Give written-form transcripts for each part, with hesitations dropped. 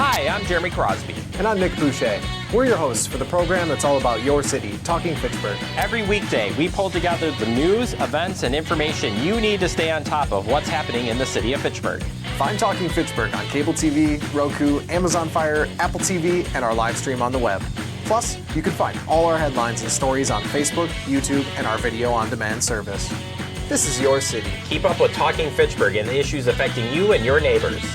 Hi, I'm Jeremy Crosby. And I'm Nick Boucher. We're your hosts for the program that's all about your city, Talking Fitchburg. Every weekday, we pull together the news, events, and information you need to stay on top of what's happening in the city of Fitchburg. Find Talking Fitchburg on cable TV, Roku, Amazon Fire, Apple TV, and our live stream on the web. Plus, you can find all our headlines and stories on Facebook, YouTube, and our video on demand service. This is your city. Keep up with Talking Fitchburg and the issues affecting you and your neighbors.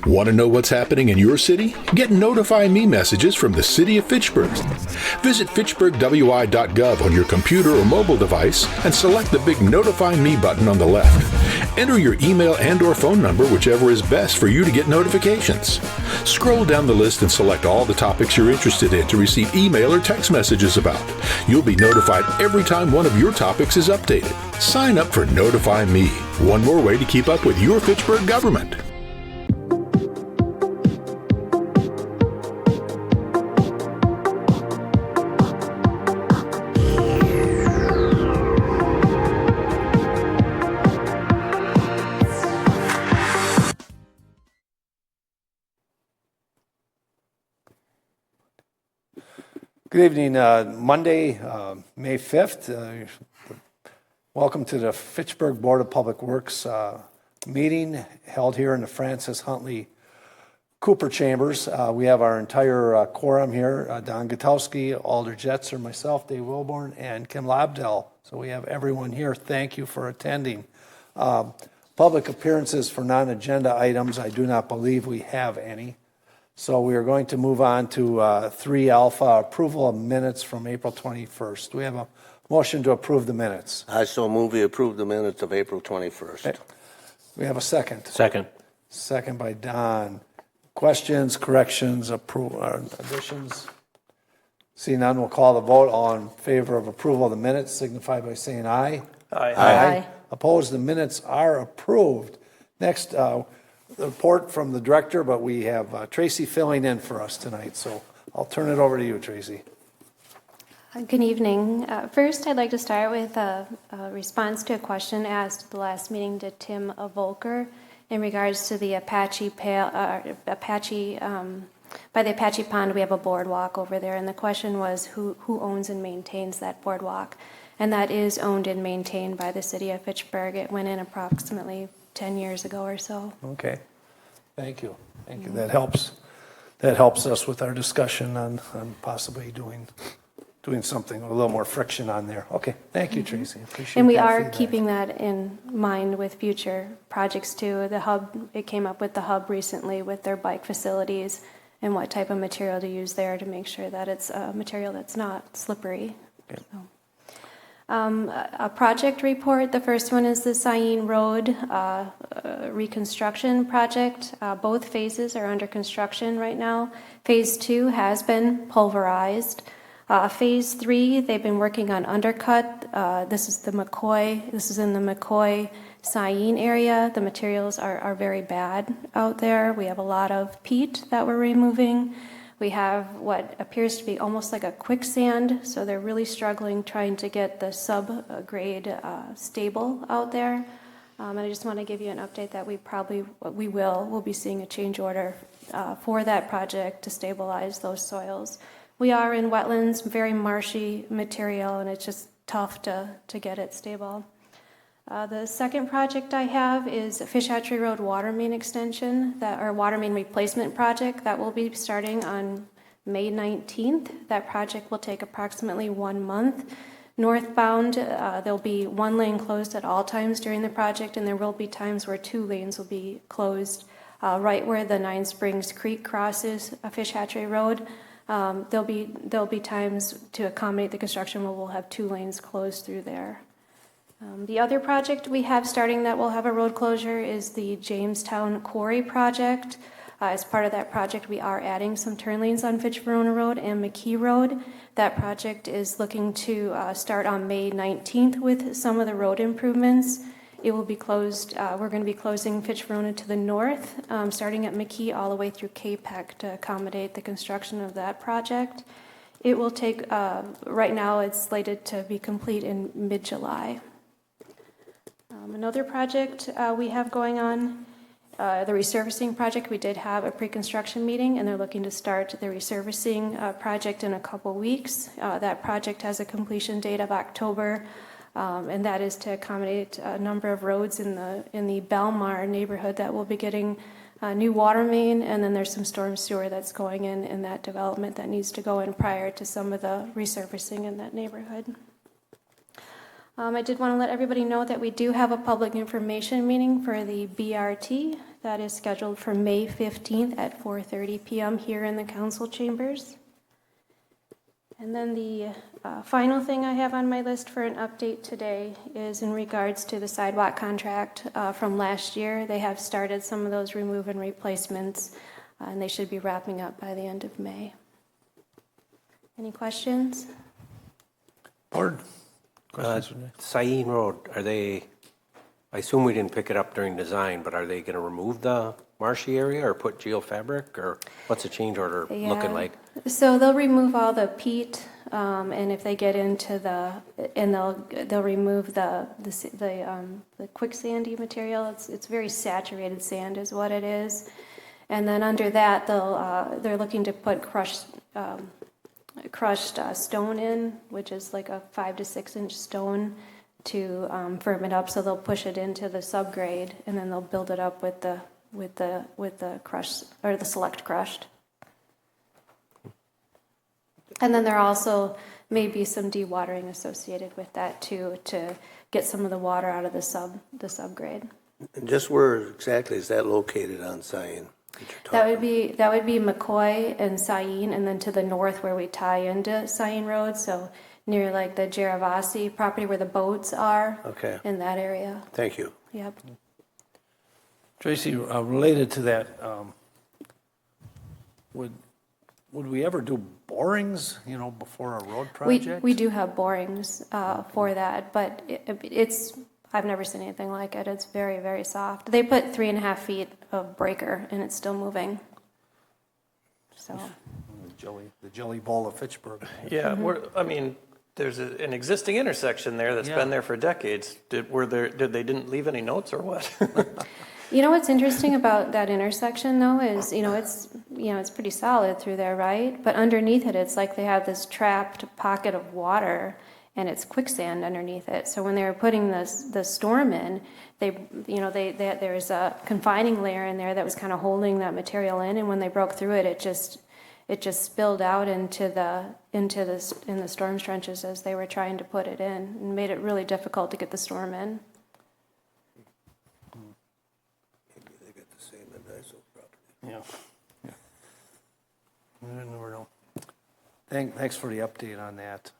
Want to know what's happening in your city? Get Notify Me messages from the City of Fitchburg. Visit fitchburgwi.gov on your computer or mobile device and select the big Notify Me button on the left. Enter your email and/or phone number, whichever is best for you to get notifications. Scroll down the list and select all the topics you're interested in to receive email or text messages about. You'll be notified every time one of your topics is updated. Sign up for Notify Me, one more way to keep up with your Fitchburg government. Good evening, Monday, May 5th. Welcome to the Fitchburg Board of Public Works meeting held here in the Francis Huntley Cooper Chambers. We have our entire quorum here, Don Gutowski, Alder Jetzer, myself, Dave Wilborn, and Kim Lobdell. So we have everyone here. Thank you for attending. Public appearances for non-agenda items, I do not believe we have any. So we are going to move on to 3 Alpha, approval of minutes from April 21st. Do we have a motion to approve the minutes? I so move we approve the minutes of April 21st. Okay. We have a second. Second. Second by Don. Questions, corrections, additions? Seeing none, we'll call the vote. All in favor of approval of the minutes signify by saying aye. Aye. Aye. Opposed, the minutes are approved. Next, the report from the director, but we have Tracy filling in for us tonight. So I'll turn it over to you, Tracy. Good evening. First, I'd like to start with a response to a question asked at the last meeting to Tim Volker in regards to the Apache by the Apache Pond. We have a boardwalk over there, and the question was who owns and maintains that boardwalk, and that is owned and maintained by the city of Fitchburg. It went in approximately 10 years ago or so. Okay, thank you. Thank you. That helps. That helps us with our discussion on possibly doing something with a little more friction on there. Okay, thank you, Tracy. Appreciate and we that are feedback. keeping that in mind with future projects too. The hub, it came up with the hub recently with their bike facilities and what type of material to use there to make sure that it's a material that's not slippery. Okay. So. A project report. The first one is the Cyene Road reconstruction project. Both phases are under construction right now. Phase 2 has been pulverized. Phase 3, they've been working on undercut. This is in the McCoy Cyene area. The materials are very bad out there. We have a lot of peat that we're removing. We have what appears to be almost like a quicksand, so they're really struggling trying to get the sub-grade stable out there. And I just want to give you an update that we'll be seeing a change order for that project to stabilize those soils. We are in wetlands, very marshy material, and it's just tough to get it stable. The second project I have is Fish Hatchery Road water main extension, or water main replacement project that will be starting on May 19th. That project will take approximately 1 month. Northbound, there'll be 1 lane closed at all times during the project, and there will be times where 2 lanes will be closed. Right where the Nine Springs Creek crosses Fish Hatchery Road, there'll be times to accommodate the construction where we'll have 2 lanes closed through there. The other project we have starting that will have a road closure is the Jamestown Quarry project. As part of that project, we are adding some turn lanes on Fitch-Verona Road and McKee Road. That project is looking to start on May 19th with some of the road improvements. It will be closed. We're going to be closing Fitch-Verona to the north, starting at McKee all the way through Capac to accommodate the construction of that project. It will take, right now it's slated to be complete in mid-July. Another project we have going on the resurfacing project, we did have a pre-construction meeting, and they're looking to start the resurfacing project in a couple weeks. That project has a completion date of October, and that is to accommodate a number of roads in the Belmar neighborhood that will be getting a new water main, and then there's some storm sewer that's going in that development that needs to go in prior to some of the resurfacing in that neighborhood. I did want to let everybody know that we do have a public information meeting for the BRT that is scheduled for May 15th at 4:30 p.m. here in the council chambers. And then the final thing I have on my list for an update today is in regards to the sidewalk contract from last year. They have started some of those remove and replacements, and they should be wrapping up by the end of May. Any questions? Board? Questions? Sayin Road, I assume we didn't pick it up during design, but are they going to remove the marshy area or put geofabric, or what's the change order looking like? So they'll remove all the peat, and if they get into they'll remove the quicksandy material. It's very saturated sand is what it is, and then under that they're looking to put crushed stone in, which is like a 5 to 6 inch stone to firm it up. So they'll push it into the subgrade, and then they'll build it up with the crushed or the select crushed. And then there also may be some dewatering associated with that too, to get some of the water out of the subgrade. And just where exactly is that located on Sayin? That would be McCoy and Sayin, and then to the north where we tie into Sayin Road, so near like the Jaravasi property where the boats are. Okay. In that area. Thank you. Yep. Tracy, related to that, would we ever do borings, before a road project? We do have borings for that, but I've never seen anything like it. It's very, very soft. They put 3.5 feet of breaker, and it's still moving. So. The jelly bowl of Fitchburg. Yeah, there's an existing intersection there that's been there for decades. Did they didn't leave any notes or what? What's interesting about that intersection though is, it's pretty solid through there, right? But underneath it, it's like they have this trapped pocket of water, and it's quicksand underneath it. So when they were putting the storm in, there's a confining layer in there that was kind of holding that material in, and when they broke through it, it just spilled out in the storm trenches as they were trying to put it in, and made it really difficult to get the storm in. Maybe they got the same at Dysel's property. Yeah. I never know. Thanks for the update on that.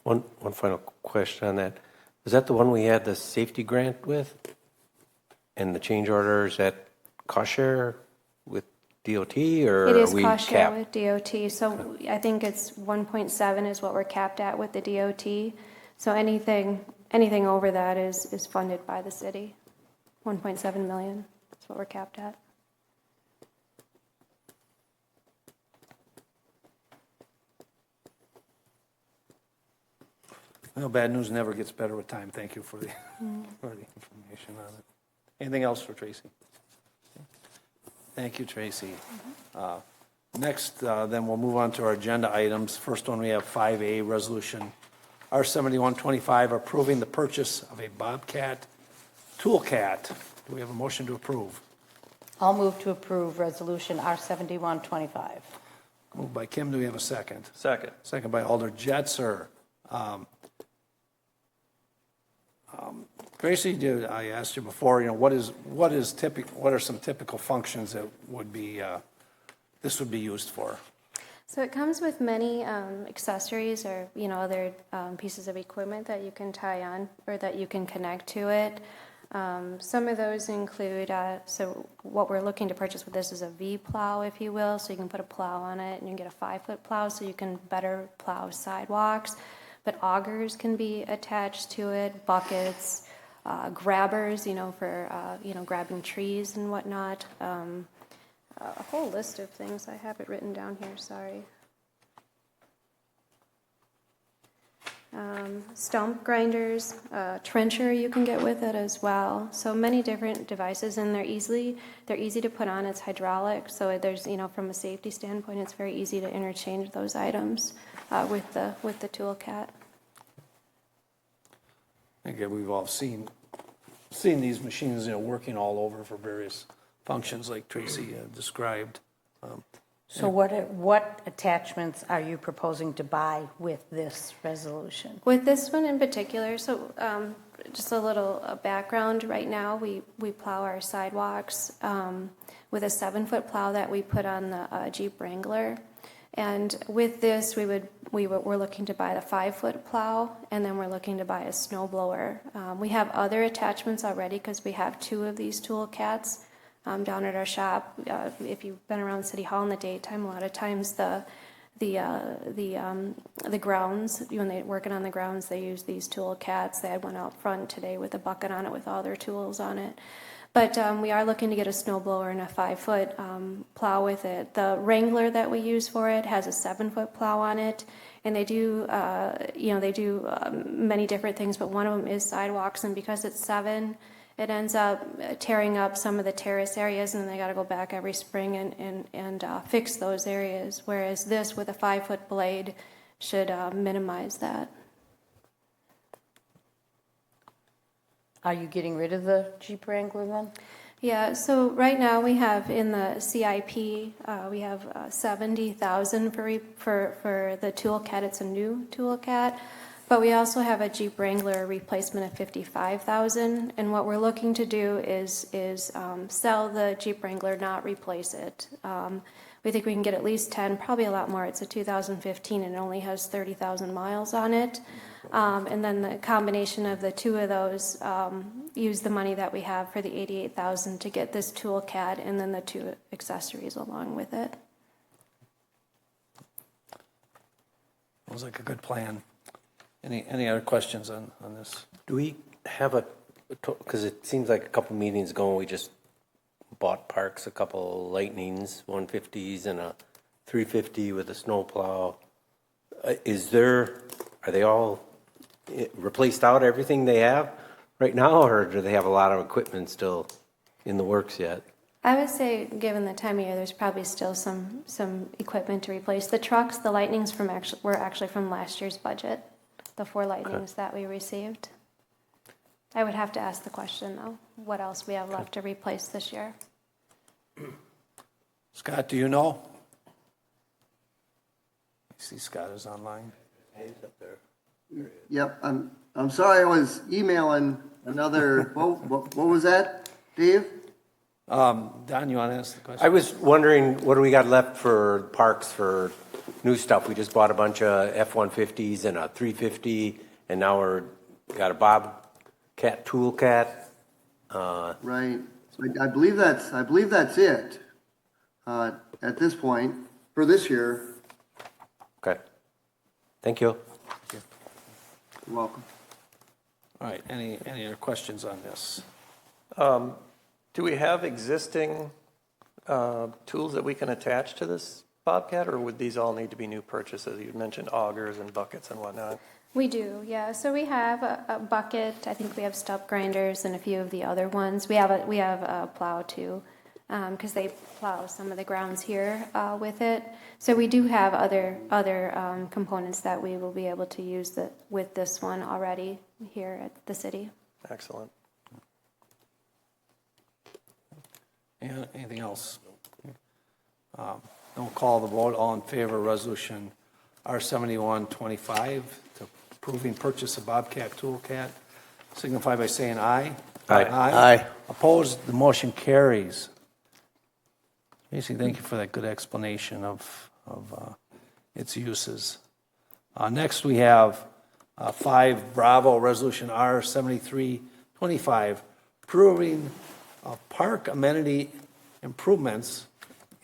One final question on that. Is that the one we had the safety grant with? And the change order is at cost share with DOT, or It is are we cost share capped? with DOT, so I think it's 1.7 is what we're capped at with the DOT. So anything over that is funded by the city. 1.7 million, that's what we're capped at. Well, bad news never gets better with time. Thank you for the information on it. Anything else for Tracy? Thank you, Tracy. Next, then we'll move on to our agenda items. First one, we have 5A, Resolution R7125, approving the purchase of a Bobcat Toolcat. Do we have a motion to approve? I'll move to approve Resolution R7125. Moved by Kim. Do we have a second? Second. Second by Alder Jetser. Tracy, I asked you before, what are some typical functions that would be, this would be used for? So it comes with many accessories or, other pieces of equipment that you can tie on or that you can connect to it. Some of those include, so what we're looking to purchase with this is a V-plow, if you will. So you can put a plow on it and you get a 5-foot plow so you can better plow sidewalks. But augers can be attached to it, buckets, grabbers, for, grabbing trees and whatnot. A whole list of things. I have it written down here, sorry. stump grinders, trencher you can get with it as well. So many different devices, and they're easy to put on. It's hydraulic, so there's, from a safety standpoint, it's very easy to interchange those items with the tool cat. Again, we've all seen these machines, working all over for various functions like Tracy described. So what attachments are you proposing to buy with this resolution? With this one in particular, so just a little background. Right now, we plow our sidewalks with a 7-foot plow that we put on the Jeep Wrangler. And with this, we're looking to buy the 5-foot plow, and then we're looking to buy a snow blower. We have other attachments already because we have 2 of these tool cats down at our shop. If you've been around City Hall in the daytime, a lot of times the grounds, when they're working on the grounds, they use these tool cats. They had one out front today with a bucket on it with all their tools on it. But we are looking to get a snow blower and a 5-foot plow with it. The Wrangler that we use for it has a 7-foot plow on it, and they do, many different things. But one of them is sidewalks, and because it's 7, it ends up tearing up some of the terrace areas, and then they got to go back every spring and fix those areas. Whereas this, with a 5-foot blade, should minimize that. Are you getting rid of the Jeep Wrangler then? Yeah, so right now we have in the CIP, we have $70,000 for the tool cat. It's a new tool cat. But we also have a Jeep Wrangler replacement of $55,000, and what we're looking to do is sell the Jeep Wrangler, not replace it. We think we can get at least 10, probably a lot more. It's a 2015 and it only has 30,000 miles on it. And then the combination of the 2 of those, use the money that we have for the $88,000 to get this tool cat and then the 2 accessories along with it. Sounds like a good plan. Any other questions on this? Do we have because it seems like a couple meetings ago, we just bought Parks a couple Lightnings, 150s and a 350 with a snowplow. Are they all replaced out everything they have right now, or do they have a lot of equipment still in the works yet? I would say, given the time of year, there's probably still some equipment to replace. The trucks, the Lightnings were actually from last year's budget, the 4 Lightnings that we received. I would have to ask the question, though, what else we have left to replace this year. Scott, do you know? I see Scott is online. He's up there. Yep, I'm sorry, I was emailing another, what was that, Dave? Don, you want to ask the question? I was wondering, what do we got left for Parks for new stuff? We just bought a bunch of F-150s and a 350, and now got a Bobcat tool cat. Right, I believe that's it, at this point, for this year. Okay. Thank you. You're welcome. All right, any other questions on this? Do we have existing tools that we can attach to this Bobcat, or would these all need to be new purchases? You mentioned augers and buckets and whatnot. We do, yeah. So we have a bucket. I think we have stump grinders and a few of the other ones. We have a plow too, because they plow some of the grounds here with it. So we do have other components that we will be able to use with this one already here at the city. Excellent. Anything else? Don't call the vote. All in favor of resolution R7125 to approving purchase of Bobcat tool cat, signify by saying aye. Aye. Aye. Opposed, the motion carries. Casey, thank you for that good explanation of its uses. Next, we have 5 Bravo Resolution R7325, approving park amenity improvements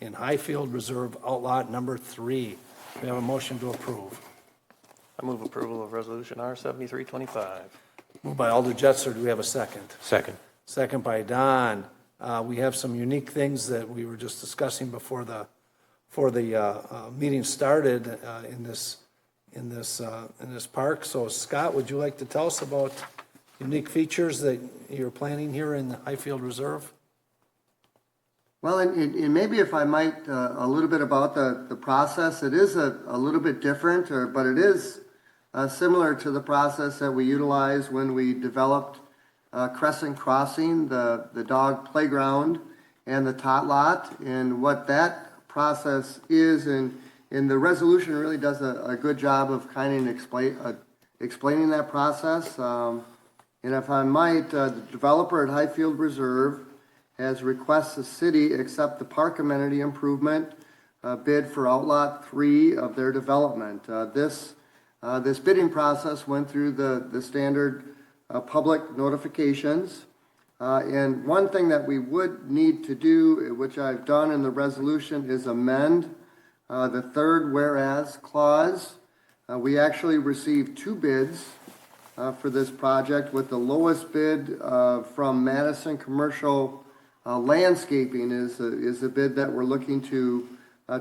in Highfield Reserve Outlot Number 3. We have a motion to approve. I move approval of resolution R7325. Moved by Alder Jetser. Do we have a second? Second. Second by Don. We have some unique things that we were just discussing before the meeting started in this in this park. So Scott, would you like to tell us about unique features that you're planning here in the Highfield Reserve? Well, and maybe if I might, a little bit about the process. It is a little bit different, but it is similar to the process that we utilized when we developed Crescent Crossing, the dog playground, and the tot lot. And what that process is, and the resolution really does a good job of kind of explaining that process. And if I might, the developer at Highfield Reserve has requested the city accept the park amenity improvement bid for Outlot 3 of their development. This bidding process went through the standard public notifications. And one thing that we would need to do, which I've done in the resolution, is amend the third whereas clause. We actually received 2 bids for this project, with the lowest bid from Madison Commercial Landscaping is the bid that we're looking to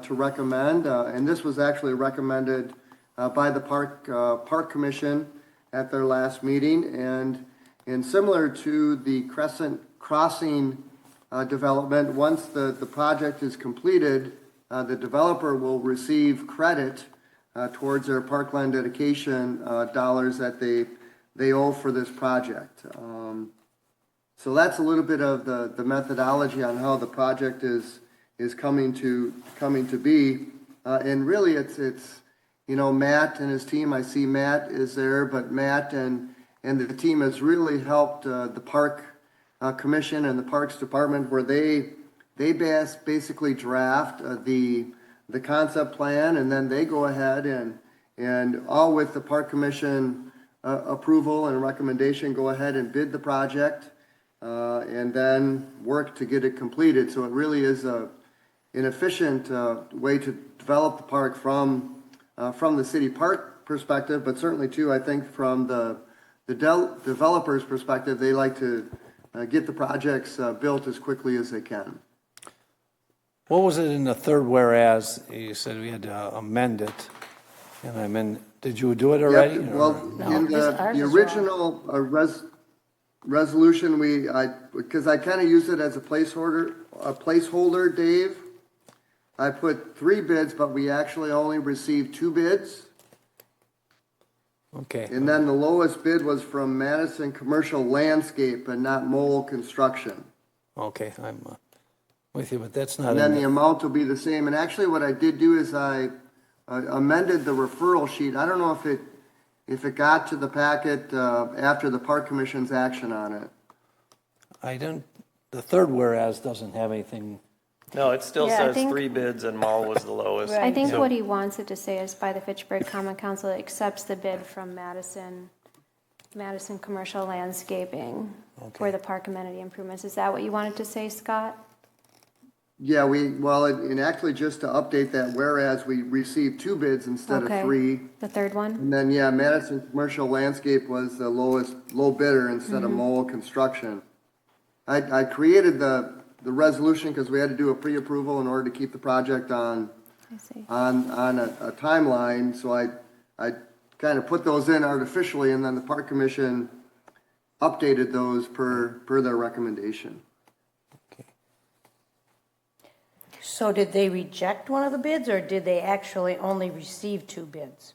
recommend. And this was actually recommended by the Park Commission at their last meeting. And similar to the Crescent Crossing development, once the project is completed, the developer will receive credit towards their parkland dedication dollars that they owe for this project. So that's a little bit of the methodology on how the project is coming to be. And really it's Matt and his team. I see Matt is there, but Matt and the team has really helped the Park Commission and the Parks Department, where they basically draft the concept plan, and then they go ahead and all with the Park Commission approval and recommendation, go ahead and bid the project and then work to get it completed. So it really is an efficient way to develop the park from the city park perspective, but certainly too, I think from the developer's perspective, they like to get the projects built as quickly as they can. What was it in the third whereas? You said we had to amend it. And did you do it already? Yep. Well, in the original resolution, because I kind of used it as a placeholder, Dave. I put 3 bids, but we actually only received 2 bids. Okay. And then the lowest bid was from Madison Commercial Landscape and not Mole Construction. Okay, I'm with you, but that's not. And then the amount will be the same. And actually what I did do is I amended the referral sheet. I don't know if it got to the packet after the Park Commission's action on it. The third whereas doesn't have anything. No, it still Yeah, I says think- 3 bids and Mall was the lowest. I think what he wants it to say is by the Fitchburg Common Council accepts the bid from Madison Commercial Landscaping for the park amenity improvements. Is that what you wanted to say, Scott? Yeah, and actually just to update that, whereas we received 2 bids instead of 3. The third one? And then, Madison Commercial Landscape was the low bidder instead of Mole Construction. I created the resolution because we had to do a pre-approval in order to keep the project on a timeline. So I kind of put those in artificially, and then the Park Commission updated those per their recommendation. So did they reject one of the bids, or did they actually only receive 2 bids?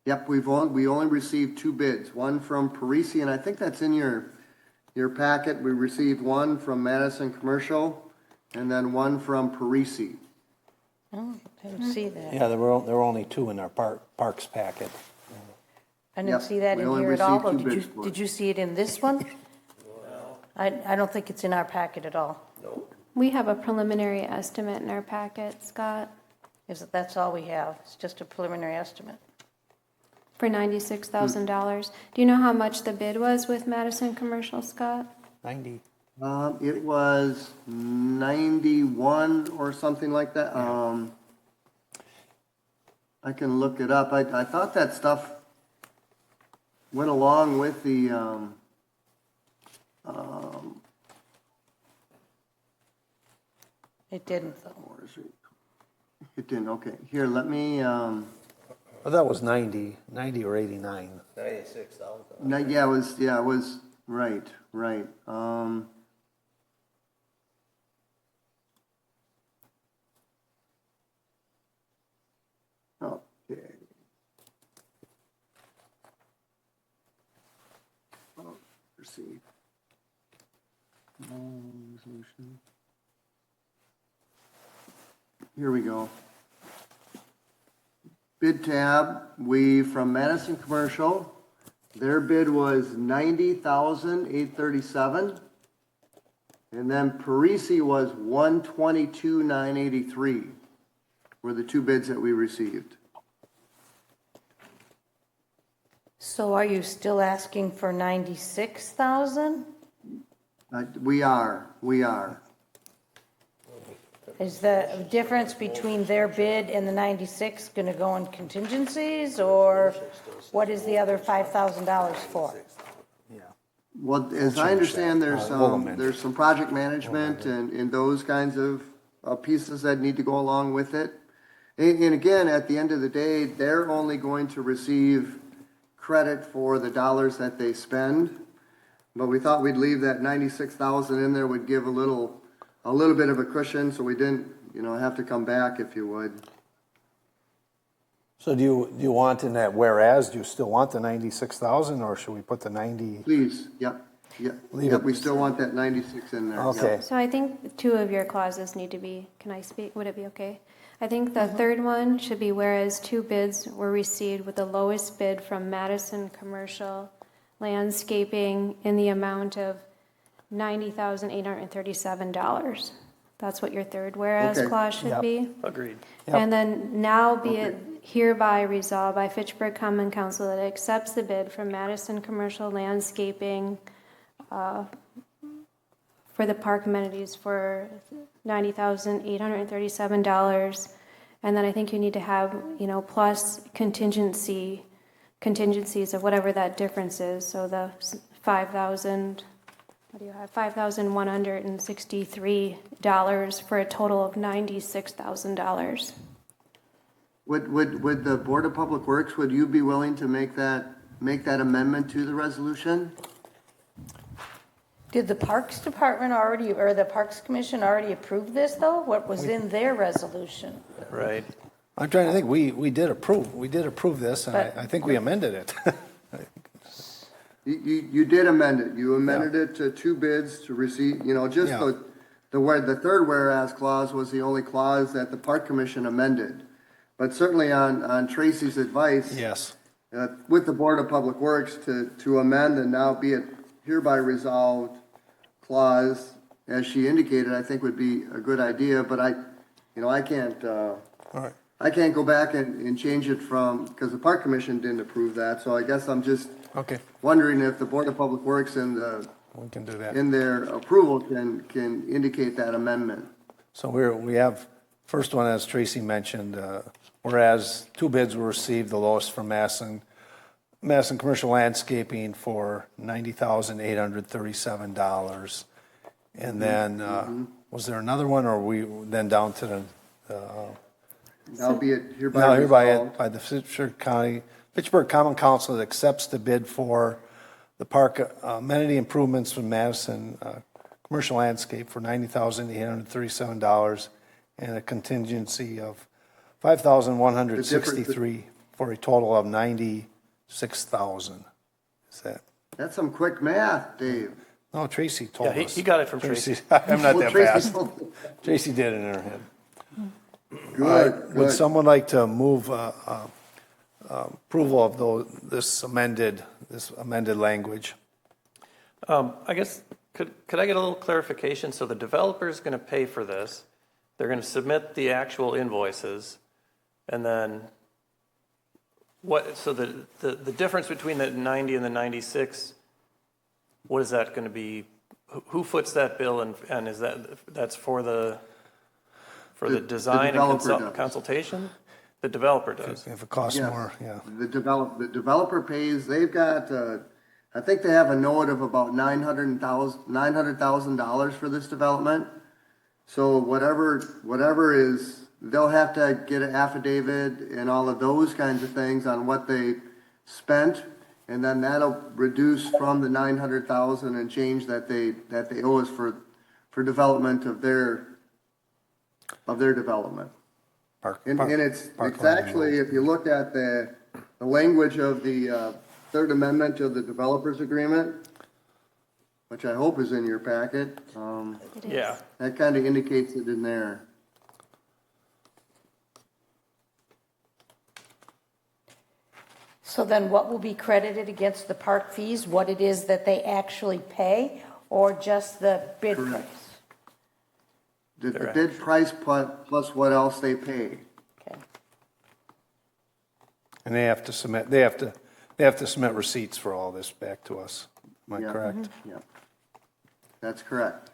Yep, we only received 2 bids, one from Parisi, and I think that's in your packet. We received one from Madison Commercial, and then one from Parisi. Oh, I didn't see that. Yeah, there were only 2 in our parks packet. I didn't Yep, see that we in only here at all. received Oh, 2 bids for it. did you see it in this one? I don't think it's in our packet at all. We have a preliminary estimate in our packet, Scott, That's all we have. It's just a preliminary estimate. for $96,000. Do you know how much the bid was with Madison Commercial, Scott? 90. It was 91 or something like that. I can look it up. I thought that stuff went along with the, It didn't, though. where is it? It didn't, okay. Here, let me, I thought it was 90 or 89. 96,000. No, yeah, it was, right. Okay. Oh, let's see. Resolution. Here we go. Bid tab, from Madison Commercial, their bid was $90,837. And then Parisi was $122,983 were the two bids that we received. So are you still asking for 96,000? We are. Is the difference between their bid and the 96 going to go in contingencies, or what is the other $5,000 for? Well, as I understand, there's some project management and those kinds of pieces that need to go along with it. And again, at the end of the day, they're only going to receive credit for the dollars that they spend. But we thought we'd leave that 96,000 in there, would give a little bit of a cushion, so we didn't, have to come back, if you would. So do you want in that whereas, do you still want the 96,000, or should we put the 90? Please, yep. Leave Yep, it. we still want that 96 in there. Okay. Yep. So I think two of your clauses need to be, can I speak? Would it be okay? I think the third one should be whereas two bids were received with the lowest bid from Madison Commercial Landscaping in the amount of $90,837. That's what your third whereas Okay. clause should be. Agreed. Yep. And then now be it Okay. hereby resolved by Fitchburg Common Council that it accepts the bid from Madison Commercial Landscaping for the park amenities for $90,837. And then I think you need to have, plus contingencies of whatever that difference is. So the 5,000, what do you have? $5,163 for a total of $96,000. Would the Board of Public Works, would you be willing to make that amendment to the resolution? Did the Parks Department already, or the Parks Commission already approve this, though? What was in their resolution? Right. I'm trying to think, we did approve this, and But- I think we amended it. You did amend it. You amended it to two bids to receive, just Yeah. the third whereas clause was the only clause that the Park Commission amended. But certainly on Tracy's advice. Yes. With the Board of Public Works to amend and now be it hereby resolved clause, as she indicated, I think would be a good idea, but I can't, All right. I can't go back and change it because the Park Commission didn't approve that, so I guess I'm just Okay, wondering if the Board of Public Works we can do that. in their approval can indicate that amendment. So we have, first one, as Tracy mentioned, whereas two bids were received, the lowest from Madison Commercial Landscaping for $90,837. And then, was there another one, or we then down to the, Now be it hereby now hereby resolved. by the Fitchburg Common Council that accepts the bid for the park amenity improvements from Madison Commercial Landscape for $90,837 and a contingency of $5,163 for a total of $96,000. Is that? That's some quick math, Dave. No, Tracy told Yeah, us. he got it from Tracy. I'm not Well, that Tracy fast. told- Tracy did it in her head. Good, Would good. someone like to move approval of this amended language? I guess, could I get a little clarification? So the developer's going to pay for this. They're going to submit the actual invoices. And then so the difference between the 90 and the 96, what is that going to be? Who foots that bill and is that's for the design and developer does. consultation? The developer does. If it costs Yes. more, yeah. The developer pays, they've got, I think they have a note of about $900,000 for this development. So whatever is they'll have to get an affidavit and all of those kinds of things on what they spent, and then that'll reduce from the 900,000 and change that they owe us for development of their development. And it's actually, if you look at the language of the Third Amendment of the Developers Agreement, which I hope is in your packet, Yeah. that kind of indicates it in there. So then what will be credited against the park fees? What it is that they actually pay, or just the bid Correct. price? The bid price plus what else they pay. Okay. And they have to submit receipts for all this back to us. Am I Yeah. correct? Yeah, that's correct.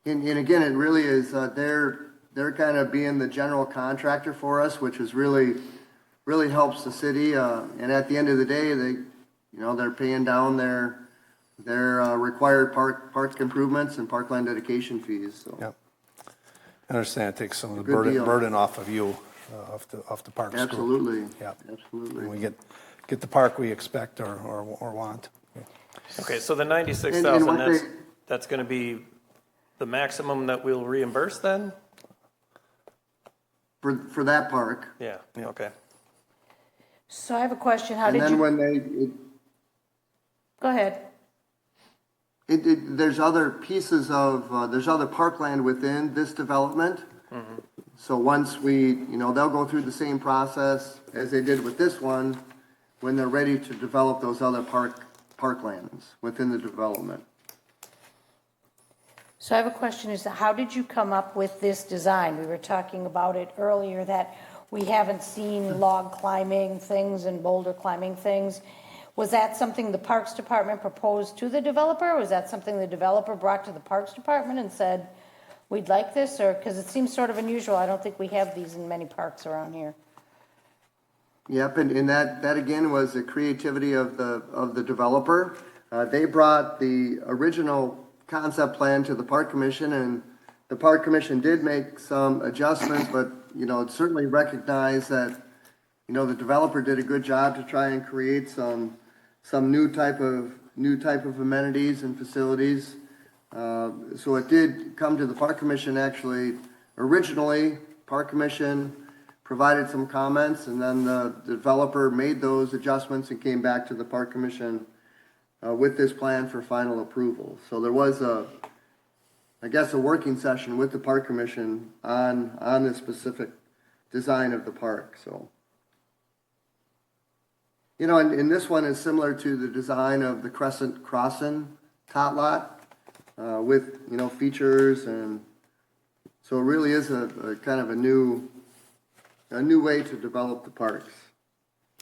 And again, it really is, they're kind of being the general contractor for us, which is really helps the city. And at the end of the day, they're paying down their required park improvements and parkland dedication fees, so. Yep. I understand it takes some of the Good deal. burden off of you, off the parks group. Absolutely. Yeah. Absolutely. And we get the park we expect or want. Okay, so the And 96,000, what that's going to be the maximum that we'll reimburse then? For that park. Yeah, okay. So I have a question. How And did then you, when go ahead. there's other pieces of, there's other parkland within this development. So once they'll go through the same process as they did with this one, when they're ready to develop those other parklands within the development. So I have a question, is how did you come up with this design? We were talking about it earlier, that we haven't seen log climbing things and boulder climbing things. Was that something the Parks Department proposed to the developer? Or was that something the developer brought to the Parks Department and said, we'd like this? Or, because it seems sort of unusual, I don't think we have these in many parks around here. Yep, and that again was the creativity of the developer. They brought the original concept plan to the Park Commission, and the Park Commission did make some adjustments, but, it certainly recognized that, the developer did a good job to try and create some new type of amenities and facilities. So it did come to the Park Commission actually. Originally, Park Commission provided some comments, and then the developer made those adjustments and came back to the Park Commission with this plan for final approval. So there was a working session with the Park Commission on this specific design of the park, so. And this one is similar to the design of the Crescent Crossing tot lot, with, features, and so it really is a kind of a new way to develop the parks.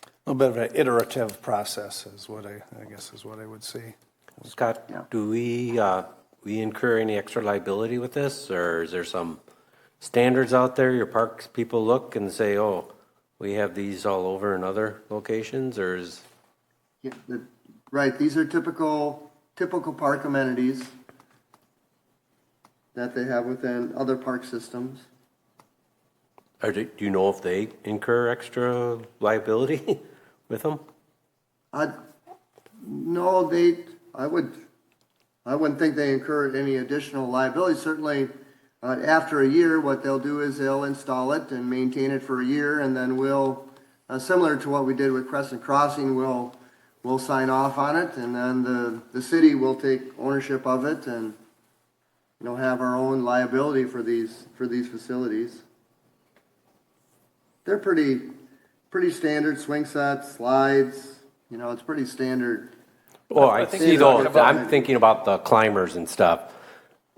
A little bit of an iterative process is what I guess is what I would say. Scott, Yeah. do we incur any extra liability with this, or is there some standards out there your parks people look and say, oh, we have these all over in other locations, or is? Yeah, right, these are typical park amenities that they have within other park systems. Or do you know if they incur extra liability with them? No, I wouldn't think they incur any additional liability. Certainly, after a year, what they'll do is they'll install it and maintain it for a year, and then we'll, similar to what we did with Crescent Crossing, we'll sign off on it, and then the city will take ownership of it and, have our own liability for these facilities. They're pretty standard swing sets, slides, it's pretty standard. Oh, I I think see you're talking those. about- I'm thinking about the climbers and stuff.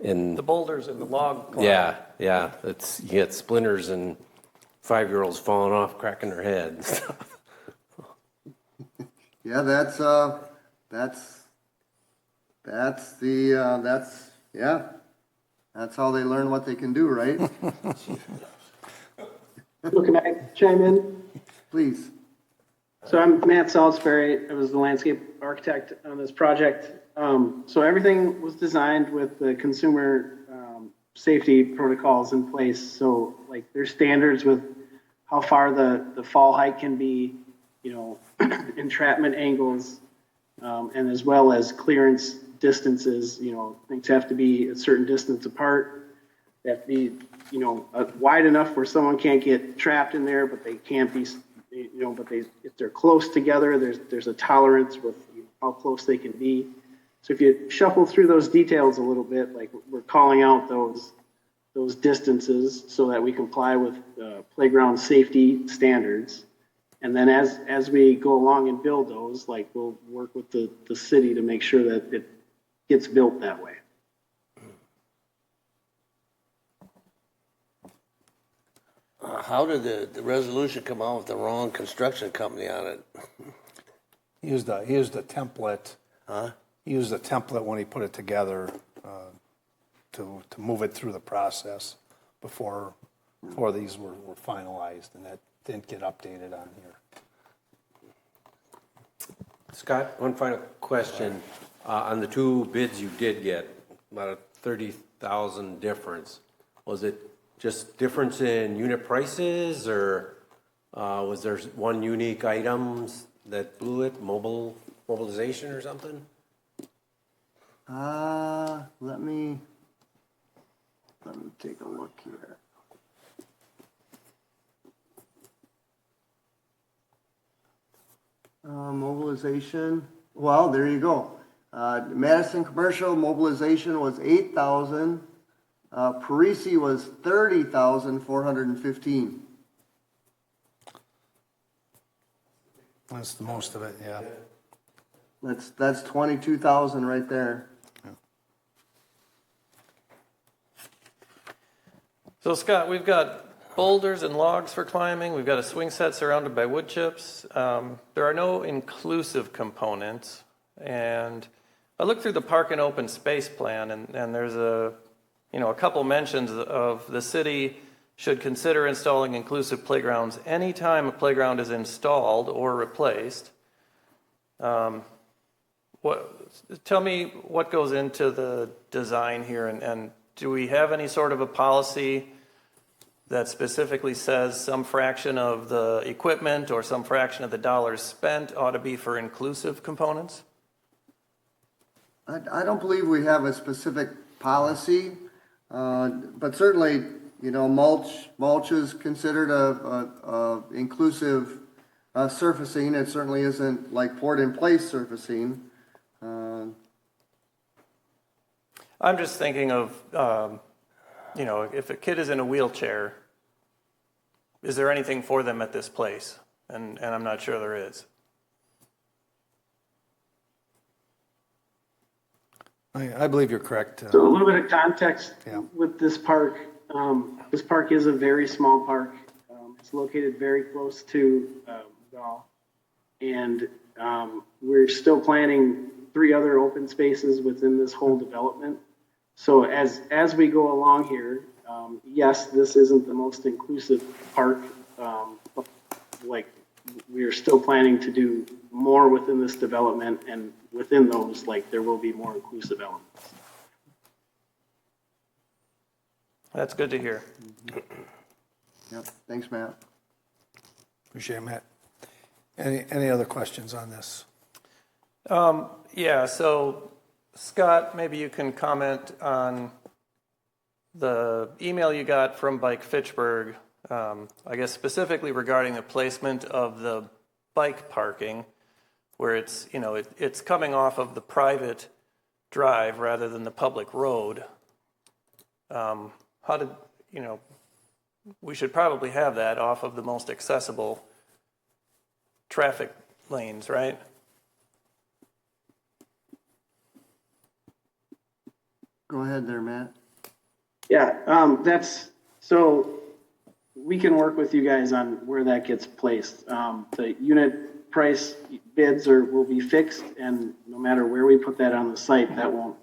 And The boulders and the log. climb. yeah, you get splinters and 5-year-olds falling off, cracking their head and stuff. Yeah, that's how they learn what they can do, right? Well, can I chime in? Please. So I'm Matt Salisbury. I was the landscape architect on this project. So everything was designed with the consumer safety protocols in place. So like there's standards with how far the fall height can be, you know, entrapment angles, and as well as clearance distances. You know, things have to be a certain distance apart. They have to be, you know, wide enough where someone can't get trapped in there, but they can't be, you know, but if they're close together, there's a tolerance with how close they can be. So if you shuffle through those details a little bit, like we're calling out those distances so that we comply with playground safety standards. And then as we go along and build those, like we'll work with the city to make sure that it gets built that way. How did the resolution come out with the wrong construction company on it? He used a template. Huh? He used a template when he put it together to move it through the process before these were finalized, and that didn't get updated on here. Scott, one final question. On the two bids you did get, about a 30,000 difference, was it just difference in unit prices, or was there one unique items that blew it, mobilization or something? Let me take a look here. Mobilization, well, there you go. Madison Commercial mobilization was 8,000. Parisi was 30,415. That's the most of it, yeah. That's 22,000 right there. So Scott, we've got boulders and logs for climbing. We've got a swing set surrounded by wood chips. There are no inclusive components. And I looked through the park and open space plan, and there's a couple mentions of the city should consider installing inclusive playgrounds anytime a playground is installed or replaced. Tell me what goes into the design here, and do we have any sort of a policy that specifically says some fraction of the equipment or some fraction of the dollars spent ought to be for inclusive components? I don't believe we have a specific policy, but certainly, mulch is considered a inclusive surfacing. It certainly isn't like poured-in-place surfacing. I'm just thinking of, if a kid is in a wheelchair, is there anything for them at this place? And I'm not sure there is. I believe you're correct. So a little bit of context Yeah. with this park. This park is a very small park. It's located very close to Gall. And we're still planning 3 other open spaces within this whole development. So as we go along here, yes, this isn't the most inclusive park. But like we're still planning to do more within this development, and within those, like there will be more inclusive elements. That's good to hear. Yep. Thanks, Matt. Appreciate it, Matt. Any other questions on this? Yeah, so Scott, maybe you can comment on the email you got from Bike Fitchburg, I guess specifically regarding the placement of the bike parking, where it's, it's coming off of the private drive rather than the public road. We should probably have that off of the most accessible traffic lanes, right? Go ahead there, Matt. Yeah, so we can work with you guys on where that gets placed. The unit price bids will be fixed, and no matter where we put that on the site, that will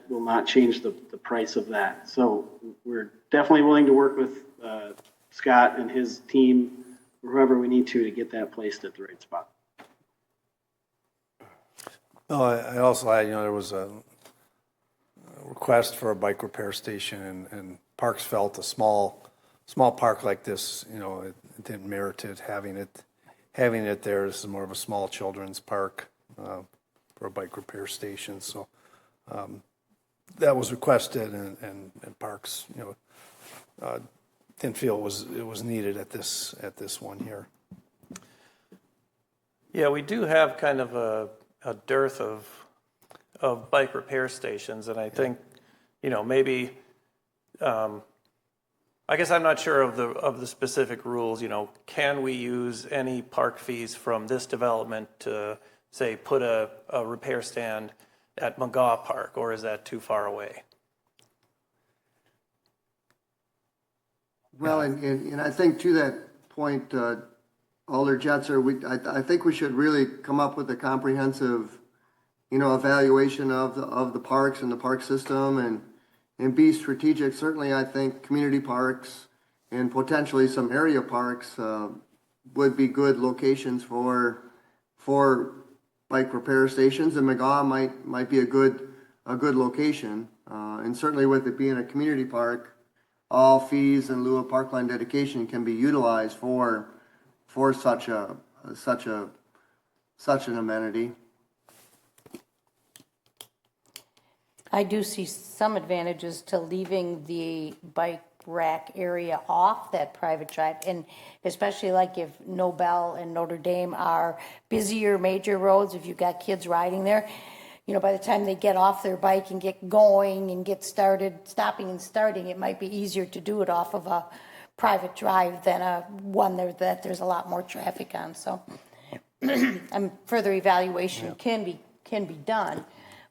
not change the price of that. So we're definitely willing to work with Scott and his team, whoever we need to get that placed at the right spot. No, I also, there was request for a bike repair station, and Parks felt a small park like this, it didn't merit it, having it there. This is more of a small children's park for a bike repair station. So that was requested, and Parks, didn't feel it was needed at this one here. Yeah, we do have kind of a dearth of bike repair stations, and I think, maybe, I guess I'm not sure of the specific rules. Can we use any park fees from this development to, say, put a repair stand at McGaw Park, or is that too far away? Well, and I think to that point, Alder Jetzer, I think we should really come up with a comprehensive, evaluation of the parks and the park system, and be strategic. Certainly, I think community parks and potentially some area parks would be good locations for bike repair stations, and McGaw might be a good location. And certainly, with it being a community park, all fees in lieu of parkland dedication can be utilized for such an amenity. I do see some advantages to leaving the bike rack area off that private drive, and especially like if Nobel and Notre Dame are busier major roads, if you've got kids riding there, by the time they get off their bike and get going and get started, stopping and starting, it might be easier to do it off of a private drive than one that there's a lot more traffic on. So further evaluation can be done,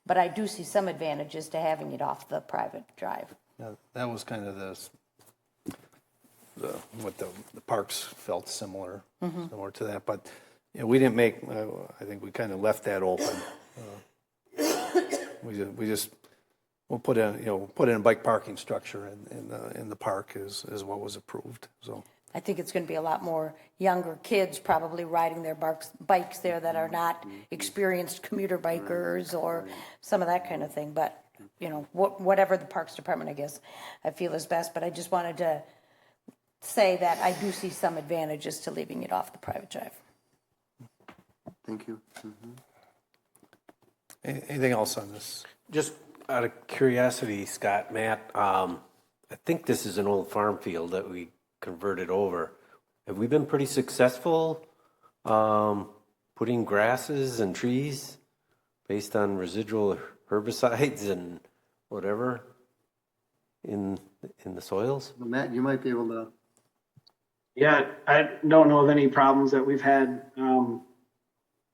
but I do see some advantages to having it off the private drive. Yeah, that was kind of what the parks felt similar to that, but we didn't make. I think we kind of left that open. We'll put in a bike parking structure in the park is what was approved. So I think it's going to be a lot more younger kids probably riding their bikes there that are not experienced commuter bikers or some of that kind of thing. But whatever the Parks Department, I guess, I feel is best. But I just wanted to say that I do see some advantages to leaving it off the private drive. Thank you. Anything else on this? Just out of curiosity, Scott, Matt, I think this is an old farm field that we converted over. Have we been pretty successful putting grasses and trees based on residual herbicides and whatever in the soils? Well, Matt, you might be able to. Yeah, I don't know of any problems that we've had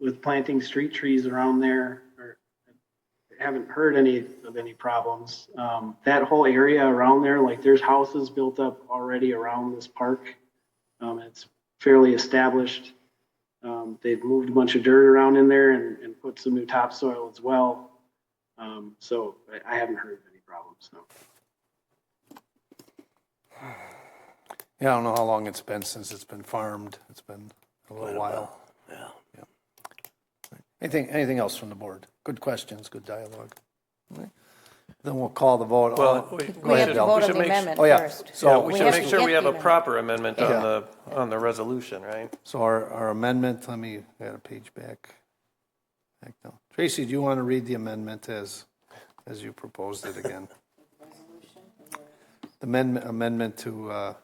with planting street trees around there. Haven't heard any problems. That whole area around there, like there's houses built up already around this park. It's fairly established. They've moved a bunch of dirt around in there and put some new topsoil as well. So I haven't heard of any problems, no. Yeah, I don't know how long it's been since it's been farmed. It's been a little while. Yeah. Anything else from the board? Good questions, good dialogue. All right. Then we'll call the vote. Well, We have to vote on the amendment first. So we we should have make to sure get we have the a proper amendment on the resolution, right? So our amendment, let me add a page back now. Tracy, do you want to read the amendment as you proposed it again? The amendment to our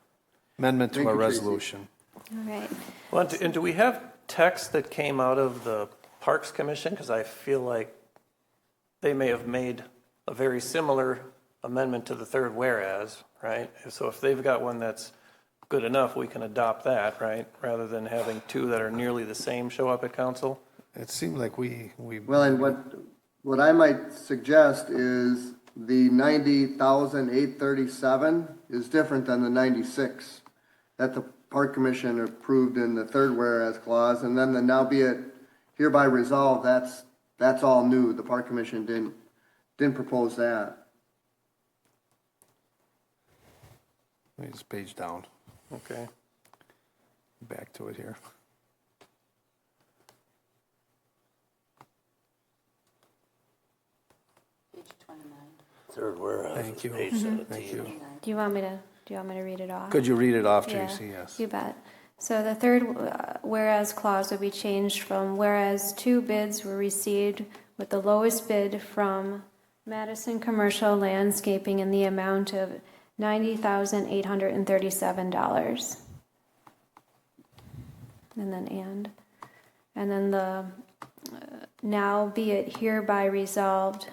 resolution. All right. Well, and do we have text that came out of the Parks Commission? Because I feel like they may have made a very similar amendment to the third whereas, right? So if they've got one that's good enough, we can adopt that, right? Rather than having two that are nearly the same show up at council. It seemed like we. Well, and what I might suggest is the 90,837 is different than the 96 that the Park Commission approved in the third whereas clause, and then the now be it hereby resolved, that's all new. The Park Commission didn't propose that. Let me just page down. Okay. Back to it here. Page 29. third whereas. Thank you. Page 17. Thank you. Do you want me to read it off? Could you read it off, Yeah, Tracy? Yes. you bet. So the third whereas clause would be changed from whereas 2 bids were received with the lowest bid from Madison Commercial Landscaping in the amount of $90,837. And then the now be it hereby resolved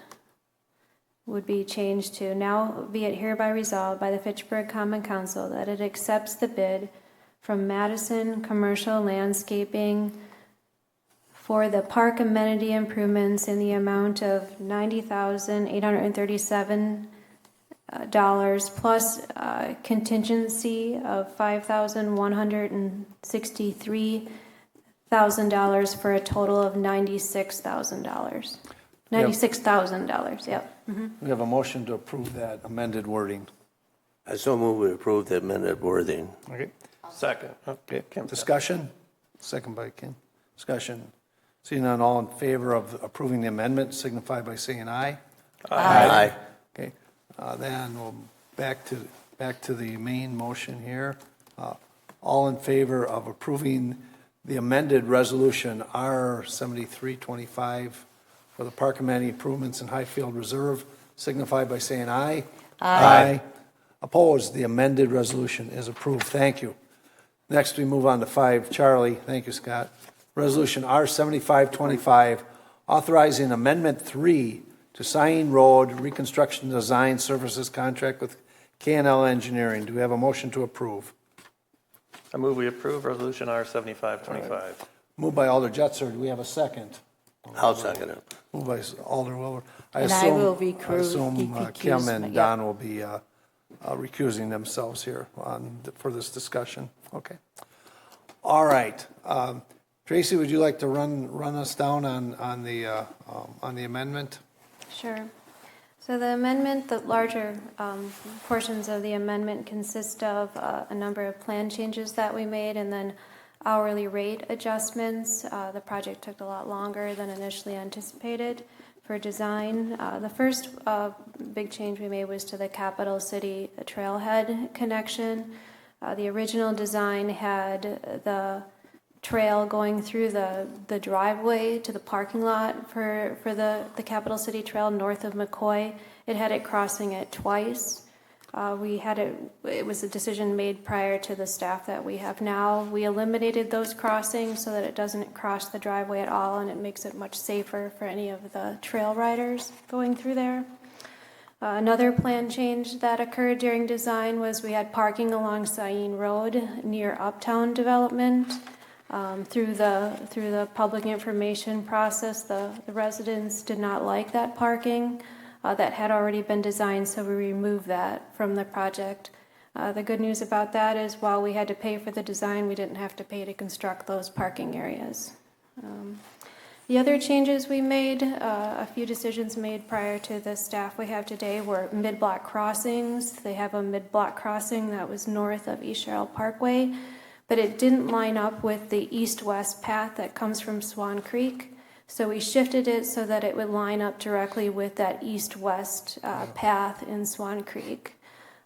would be changed to now be it hereby resolved by the Fitchburg Common Council that it accepts the bid from Madison Commercial Landscaping for the park amenity improvements in the amount of $90,837 plus contingency of $5,163,000 for a total of $96,000. $96,000, yep. We have a motion to approve that amended wording. I so move we approve the amended wording. Okay. Second. Okay. Kim. Discussion? Second by Kim. Discussion. Seeing none, all in favor of approving the amendment signify by saying aye. Aye. Okay. Then we'll back to the main motion here. All in favor of approving the amended resolution R7325 for the park amenity improvements in Highfield Reserve signify by saying aye. Aye. Opposed? The amended resolution is approved. Thank you. Next, we move on to 5. Charlie, thank you, Scott. Resolution R7525, authorizing Amendment 3 to Sain Road Reconstruction Design Services Contract with K&L Engineering. Do we have a motion to approve? I move we approve Resolution R7525. Moved by Alder Jetser. Do we have a second? I'll second it. Moved by Alder Wilbur. And I will be I assume Kim recuse and Don will be recusing themselves here for this discussion. Okay. All right. Tracy, would you like to run us down on the amendment? Sure. So the amendment, the larger portions of the amendment consist of a number of plan changes that we made and then hourly rate adjustments. The project took a lot longer than initially anticipated for design. The first big change we made was to the Capital City trailhead connection. The original design had the trail going through the driveway to the parking lot for the Capital City Trail north of McCoy. It had it crossing it twice. It was a decision made prior to the staff that we have now. We eliminated those crossings so that it doesn't cross the driveway at all, and it makes it much safer for any of the trail riders going through there. Another plan change that occurred during design was we had parking along Sain Road near Uptown Development. Through the public information process, the residents did not like that parking. That had already been designed, so we removed that from the project. The good news about that is while we had to pay for the design, we didn't have to pay to construct those parking areas. The other changes we made, a few decisions made prior to the staff we have today were mid-block crossings. They have a mid-block crossing that was north of East Sherrill Parkway, but it didn't line up with the east-west path that comes from Swan Creek. So we shifted it so that it would line up directly with that east-west path in Swan Creek.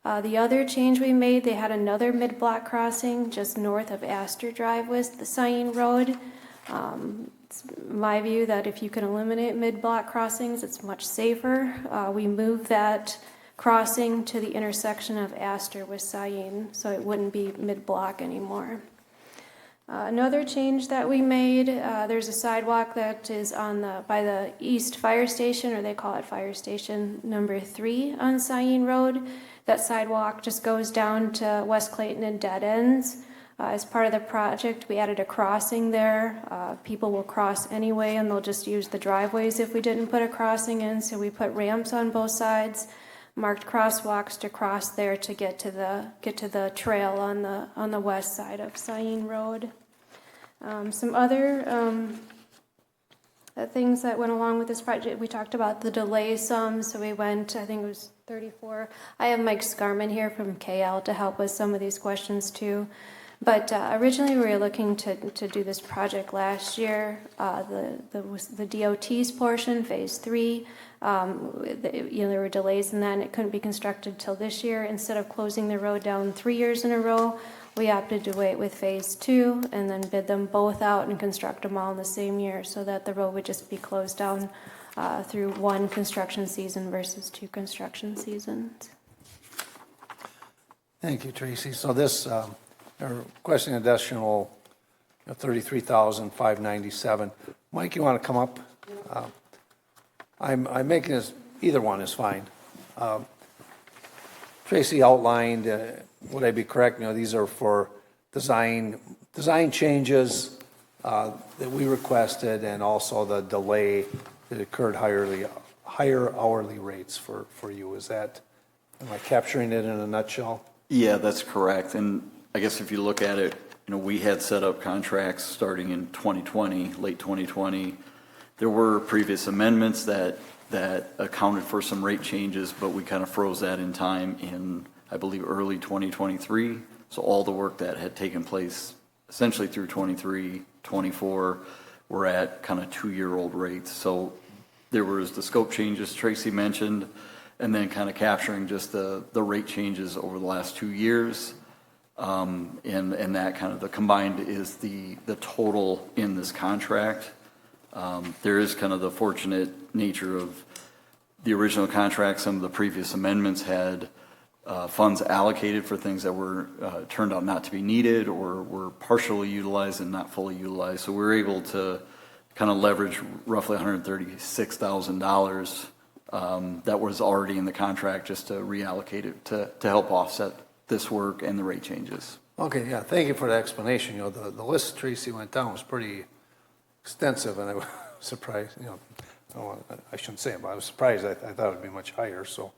The other change we made, they had another mid-block crossing just north of Astor Drive with the Sain Road. It's my view that if you can eliminate mid-block crossings, it's much safer. We moved that crossing to the intersection of Astor with Sain, so it wouldn't be mid-block anymore. Another change that we made, there's a sidewalk that is by the East Fire Station, or they call it Fire Station number 3 on Sain Road. That sidewalk just goes down to West Clayton and dead ends. As part of the project, we added a crossing there. People will cross anyway, and they'll just use the driveways if we didn't put a crossing in. So we put ramps on both sides, marked crosswalks to cross there to get to the trail on the west side of Sain Road. Some other things that went along with this project, we talked about the delay some, so we went, I think it was 34. I have Mike Scarman here from KL to help with some of these questions too. But originally, we were looking to do this project last year. The DOT's portion, Phase 3, there were delays in that, and it couldn't be constructed till this year. Instead of closing the road down 3 years in a row, we opted to wait with Phase 2 and then bid them both out and construct them all in the same year, so that the road would just be closed down through one construction season versus 2 construction seasons. Thank you, Tracy. So this, they're requesting additional $33,597. Mike, you want to come up? I'm making this, either one is fine. Tracy outlined, would I be correct? These are for design changes that we requested, and also the delay that occurred higher hourly rates for you. Am I capturing it in a nutshell? Yeah, that's correct. And I guess if you look at it, we had set up contracts starting in 2020, late 2020. There were previous amendments that accounted for some rate changes, but we kind of froze that in time in, I believe, early 2023. So all the work that had taken place essentially through 23, 24, were at kind of 2-year-old rates. So there was the scope changes Tracy mentioned, and then kind of capturing just the rate changes over the last 2 years. And that kind of the combined is the total in this contract. There is kind of the fortunate nature of the original contract. Some of the previous amendments had funds allocated for things that were turned out not to be needed, or were partially utilized and not fully utilized. So we were able to kind of leverage roughly $136,000 that was already in the contract, just to reallocate it to help offset this work and the rate changes. Okay, yeah, thank you for the explanation. The list Tracy went down was pretty extensive, and I was surprised, I shouldn't say it, but I was surprised. I thought it would be much higher, so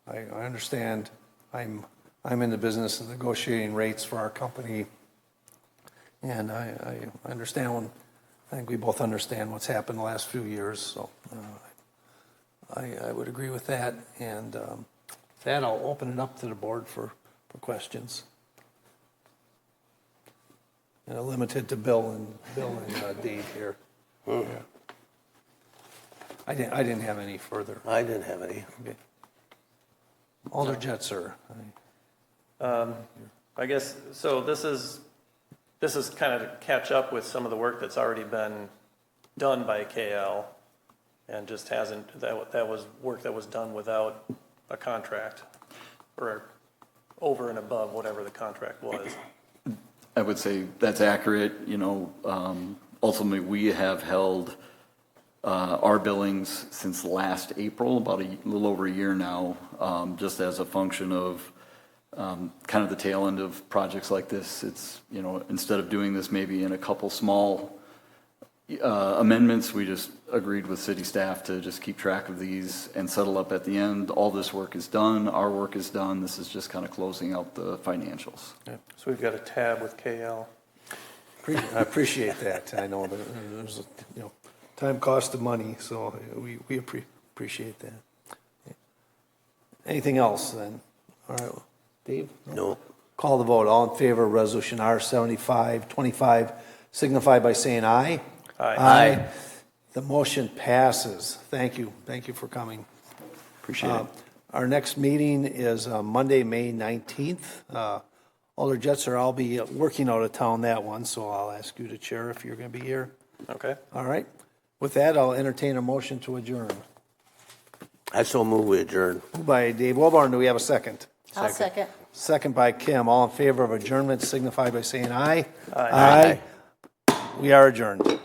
I understand. I'm in the business of negotiating rates for our company, and I understand I think we both understand what's happened the last few years, so I would agree with that. And with that, I'll open it up to the board for questions. And limited to Bill and Dave here. Yeah. I didn't have any further. I didn't have any. Okay. Alder Jetzer. I guess, so this is kind of to catch up with some of the work that's already been done by KL, and just hasn't, that was work that was done without a contract, or over and above whatever the contract was. I would say that's accurate. Ultimately, we have held our billings since last April, about a little over a year now, just as a function of kind of the tail end of projects like this. It's, instead of doing this maybe in a couple small amendments, we just agreed with city staff to just keep track of these and settle up at the end. All this work is done. Our work is done. This is just kind of closing out the financials. Yeah. So we've got a tab with KL. I appreciate that. I know that there's time cost of money, so we appreciate that. Anything else then? All right, Dave? No. Call the vote. All in favor of resolution R7525 signify by saying aye. Aye. Aye. The motion passes. Thank you. Thank you for coming. Appreciate it. Our next meeting is Monday, May 19th. Alder Jetzer, I'll be working out of town that one, so I'll ask you to chair if you're going to be here. Okay. All right. With that, I'll entertain a motion to adjourn. I so move we adjourn. Moved by Dave Wilbarn. Do we have a second? I'll second. Second by Kim. All in favor of adjournment signify by saying aye. Aye. We are adjourned.